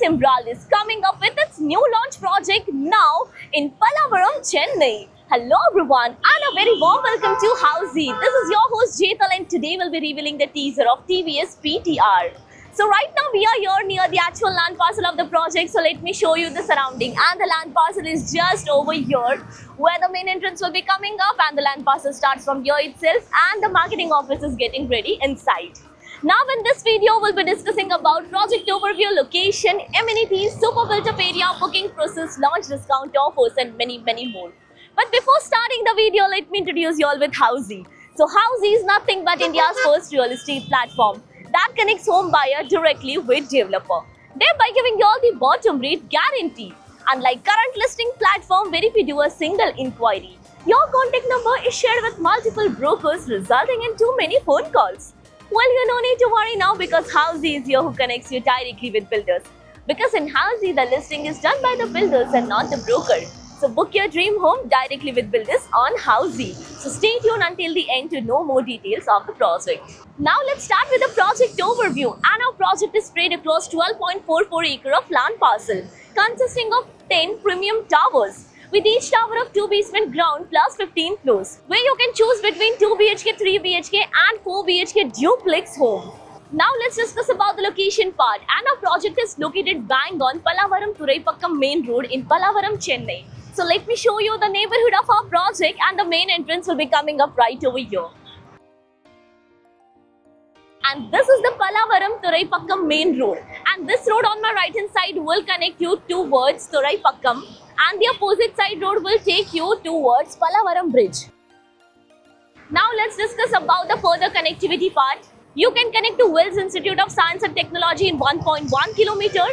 Emerald is coming up with its new launch project now in Pallavaram, Chennai. Hello everyone and a very warm welcome to Housey. This is your host Jetal and today we'll be revealing the teaser of TVS PTR. So right now we are here near the actual land parcel of the project, so let me show you the surrounding, and the land parcel is just over here where the main entrance will be coming up, and the land parcel starts from here itself and the marketing office is getting ready inside. Now in this video, we'll be discussing about project overview, location, amenities, super built-up area, booking process, launch discount offers and many more. But before starting the video, let me introduce you all with Housey. So Housey is nothing but India's first real estate platform that connects home buyer directly with developer, thereby giving you all the bottom rate guarantee. Unlike current listing platform where if you do a single inquiry, your contact number is shared with multiple brokers resulting in too many phone calls. Well, you no need to worry now because Housey is here who connects you directly with builders. Because in Housey, the listing is done by the builders and not the broker. So book your dream home directly with builders on Housey. So stay tuned until the end to know more details of the project. Now let's start with the project overview. And our project is spread across 12.44 acre of land parcel, consisting of 10 premium towers, with each tower of 2 basement ground plus 15 floors, where you can choose between 2 BHK, 3 BHK and 4 BHK duplex home. Now let's discuss about the location part, and our project is located bang on Pallavaram Thuraipakkam main road in Pallavaram, Chennai. So let me show you the neighborhood of our project, and the main entrance will be coming up right over here. And this is the Pallavaram Thuraipakkam main road, and this road on my right hand side will connect you towards Thuraipakkam, and the opposite side road will take you towards Pallavaram bridge. Now let's discuss about the further connectivity part. You can connect to Wells Institute of Science and Technology in 1.1 km,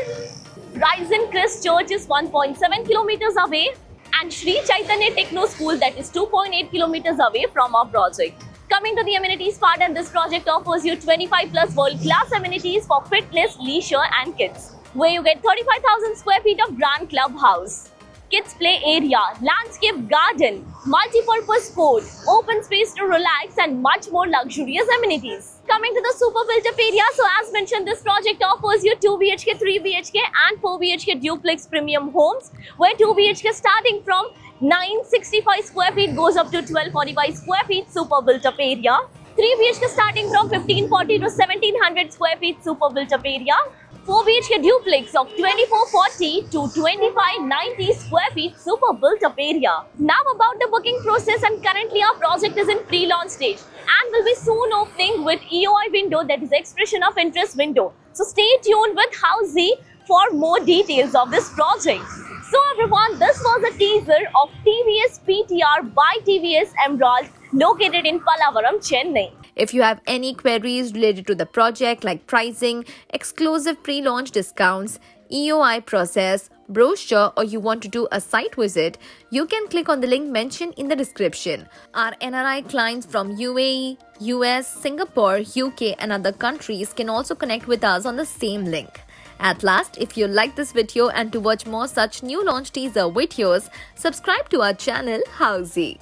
Rising Christ Church is 1.7 kilometers away, and Sri Chaitanya Techno School, that is 2.8 kilometers away from our project. Coming to the amenities part, and this project offers you 25 plus world-class amenities for fitness, leisure and kids, where you get 35,000 square feet of grand clubhouse, kids play area, landscape garden, multi-purpose court, open space to relax and much more luxurious amenities. Coming to the super built-up area, so as mentioned, this project offers you 2 BHK, 3 BHK and 4 BHK duplex premium homes, where 2 BHK starting from 965 square feet goes up to 1245 square feet super built-up area, 3 BHK starting from 1540 to 1700 square feet super built-up area, 4 BHK duplex of 2440 to 2590 square feet super built-up area. Now about the booking process, and currently our project is in pre-launch stage and will be soon opening with EOI window, that is expression of interest window. So stay tuned with Housey for more details of this project. So everyone, this was a teaser of TVS PTR by TVS Emerald located in Pallavaram, Chennai. If you have any queries related to the project like pricing, exclusive pre-launch discounts, EOI process, brochure, or you want to do a site visit, you can click on the link mentioned in the description. Our NRI clients from UAE, US, Singapore, UK and other countries can also connect with us on the same link. At last, if you like this video and to watch more such new launch teaser videos, subscribe to our channel Housey.